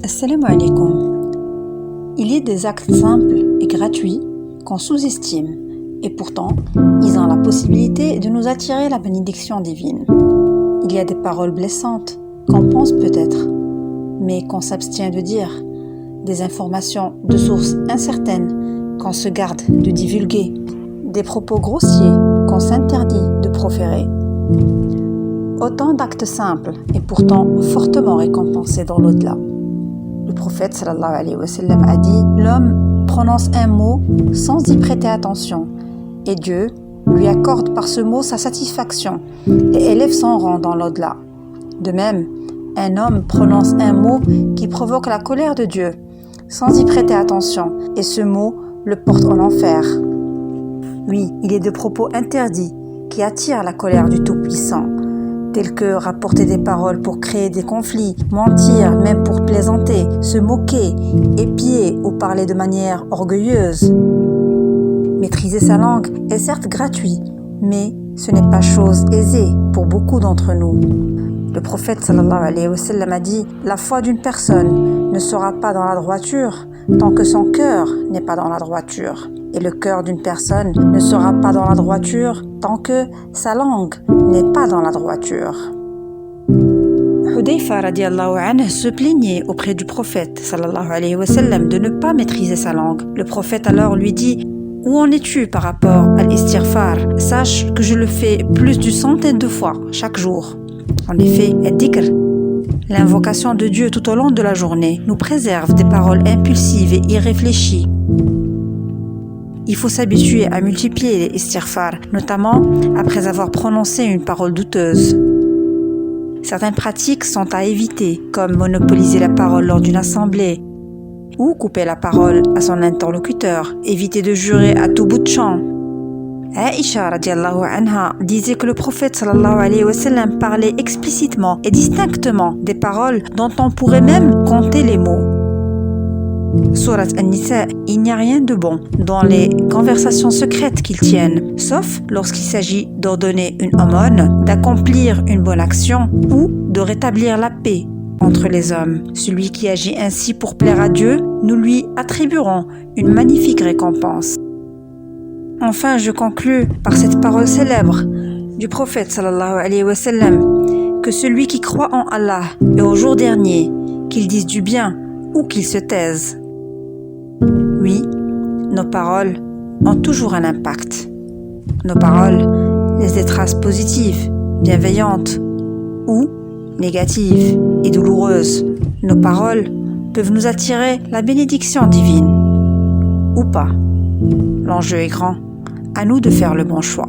Assalamu alaikum. Il y a des actes simples et gratuits qu'on sous-estime, et pourtant, ils ont la possibilité de nous attirer la bénédiction divine. Il y a des paroles blessantes qu'on pense peut-être, mais qu'on s'abstient de dire, des informations de sources incertaines qu'on se garde de divulguer, des propos grossiers qu'on s'interdit de proférer. Autant d'actes simples et pourtant fortement récompensés dans l'au-delà. Le prophète sallallahu alayhi wa sallam a dit « L'homme prononce un mot sans y prêter attention et Dieu lui accorde par ce mot sa satisfaction et élève son rang dans l'au-delà. De même, un homme prononce un mot qui provoque la colère de Dieu sans y prêter attention et ce mot le porte en enfer. Oui, il y a des propos interdits qui attirent la colère du Tout-Puissant, tels que rapporter des paroles pour créer des conflits, mentir même pour plaisanter, se moquer, épier ou parler de manière orgueilleuse. Maîtriser sa langue est certes gratuit, mais ce n'est pas chose aisée pour beaucoup d'entre nous. Le prophète sallallahu alayhi wa sallam a dit « La foi d'une personne ne sera pas dans la droiture tant que son cœur n'est pas dans la droiture. Et le cœur d'une personne ne sera pas dans la droiture tant que sa langue n'est pas dans la droiture. » Hudayfa radiallahu anhu se plaignait auprès du prophète sallallahu alayhi wa sallam de ne pas maîtriser sa langue. Le prophète alors lui dit « Où en es-tu par rapport à l'istighfar ? Sache que je le fais plus d'une centaine de fois chaque jour. » En effet, ad-dhikr, l'invocation de Dieu tout au long de la journée, nous préserve des paroles impulsives et irréfléchies. Il faut s'habituer à multiplier les istighfar, notamment après avoir prononcé une parole douteuse. Certaines pratiques sont à éviter, comme monopoliser la parole lors d'une assemblée, ou couper la parole à son interlocuteur, éviter de jurer à tout bout de champ. Aïcha radiallahu anha disait que le prophète sallallahu alayhi wa sallam parlait explicitement et distinctement des paroles dont on pourrait même compter les mots. Surat An-Nisa, il n'y a rien de bon dans les conversations secrètes qu'ils tiennent, sauf lorsqu'il s'agit d'ordonner une aumône, d'accomplir une bonne action ou de rétablir la paix entre les hommes. Celui qui agit ainsi pour plaire à Dieu, nous lui attribuerons une magnifique récompense. Enfin, je conclus par cette parole célèbre du prophète sallallahu alayhi wa sallam que celui qui croit en Allah et au jour dernier, qu'il dise du bien ou qu'il se taise. Oui, nos paroles ont toujours un impact. Nos paroles laissent des traces positives, bienveillantes ou négatives et douloureuses. Nos paroles peuvent nous attirer la bénédiction divine ou pas. L'enjeu est grand, à nous de faire le bon choix.